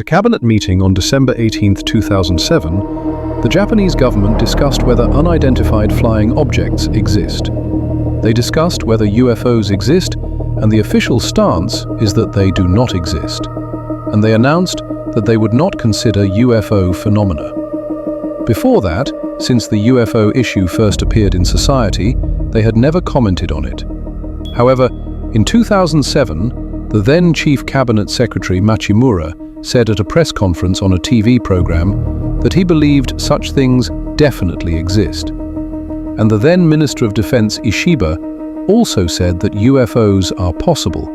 a cabinet meeting on December 18, 2007, the Japanese government discussed whether unidentified flying objects exist. They discussed whether UFOs exist, and the official stance is that they do not exist. And they announced that they would not consider UFO phenomena. Before that, since the UFO issue first appeared in society, they had never commented on it. However, in 2007, the then Chief Cabinet Secretary Machimura said at a press conference on a TV program that he believed such things definitely exist. And the then Minister of Defense Ishiba also said that UFOs are possible,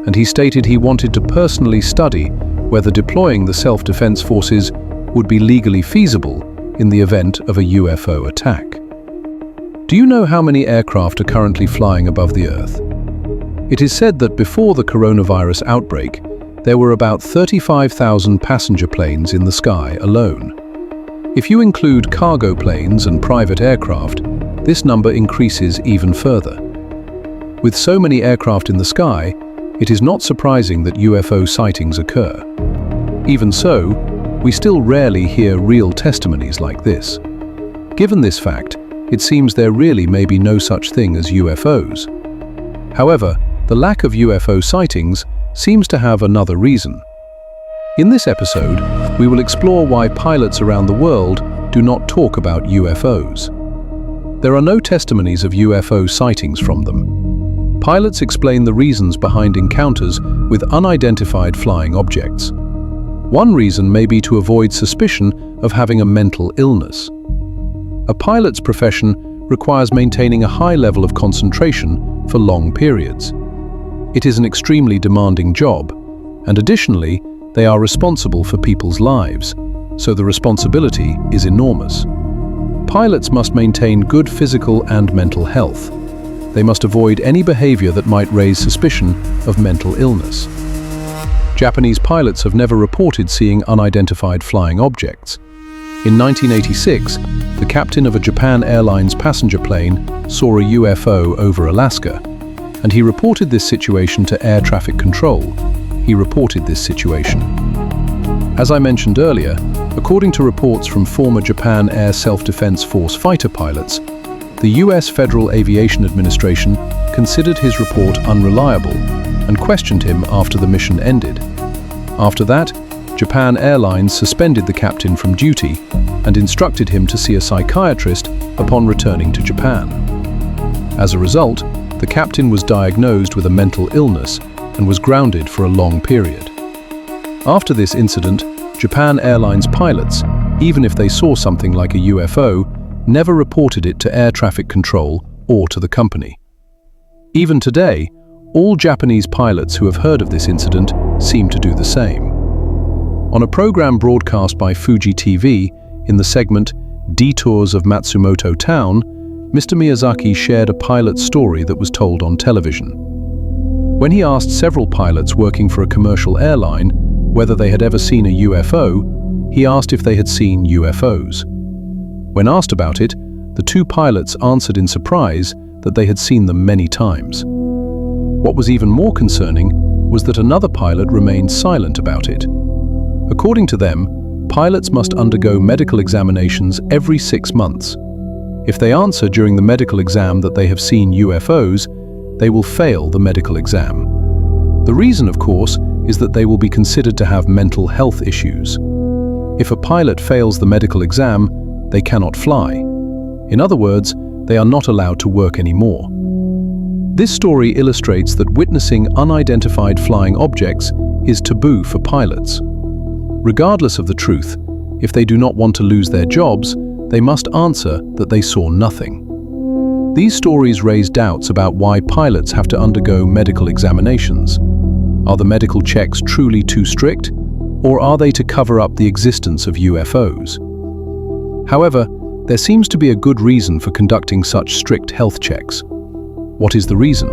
and he stated he wanted to personally study whether deploying the self-defense forces would be legally feasible in the event of a UFO attack. Do you know how many aircraft are currently flying above the Earth? It is said that before the coronavirus outbreak, there were about 35,000 passenger planes in the sky alone. If you include cargo planes and private aircraft, this number increases even further. With so many aircraft in the sky, it is not surprising that UFO sightings occur. Even so, we still rarely hear real testimonies like this. Given this fact, it seems there really may be no such thing as UFOs. However, the lack of UFO sightings seems to have another reason. In this episode, we will explore why pilots around the world do not talk about UFOs. There are no testimonies of UFO sightings from them. Pilots explain the reasons behind encounters with unidentified flying objects. One reason may be to avoid suspicion of having a mental illness. A pilot's profession requires maintaining a high level of concentration for long periods. It is an extremely demanding job, and additionally, they are responsible for people's lives, so the responsibility is enormous. Pilots must maintain good physical and mental health. They must avoid any behavior that might raise suspicion of mental illness. Japanese pilots have never reported seeing unidentified flying objects. In 1986, the captain of a Japan Airlines passenger plane saw a UFO over Alaska, and he reported this situation to air traffic control. He reported this situation. As I mentioned earlier, according to reports from former Japan Air Self-Defense Force fighter pilots, the US Federal Aviation Administration considered his report unreliable and questioned him after the mission ended. After that, Japan Airlines suspended the captain from duty and instructed him to see a psychiatrist upon returning to Japan. As a result, the captain was diagnosed with a mental illness and was grounded for a long period. After this incident, Japan Airlines pilots, even if they saw something like a UFO, never reported it to air traffic control or to the company. Even today, all Japanese pilots who have heard of this incident seem to do the same. On a program broadcast by Fuji TV in the segment Detours of Matsumoto Town, Mr. Miyazaki shared a pilot's story that was told on television. When he asked several pilots working for a commercial airline whether they had ever seen a UFO, he asked if they had seen UFOs. When asked about it, the two pilots answered in surprise that they had seen them many times. What was even more concerning was that another pilot remained silent about it. According to them, pilots must undergo medical examinations every 6 months. If they answer during the medical exam that they have seen UFOs, they will fail the medical exam. The reason, of course, is that they will be considered to have mental health issues. If a pilot fails the medical exam, they cannot fly. In other words, they are not allowed to work anymore. This story illustrates that witnessing unidentified flying objects is taboo for pilots. Regardless of the truth, if they do not want to lose their jobs, they must answer that they saw nothing. These stories raise doubts about why pilots have to undergo medical examinations. Are the medical checks truly too strict, or are they to cover up the existence of UFOs? However, there seems to be a good reason for conducting such strict health checks. What is the reason?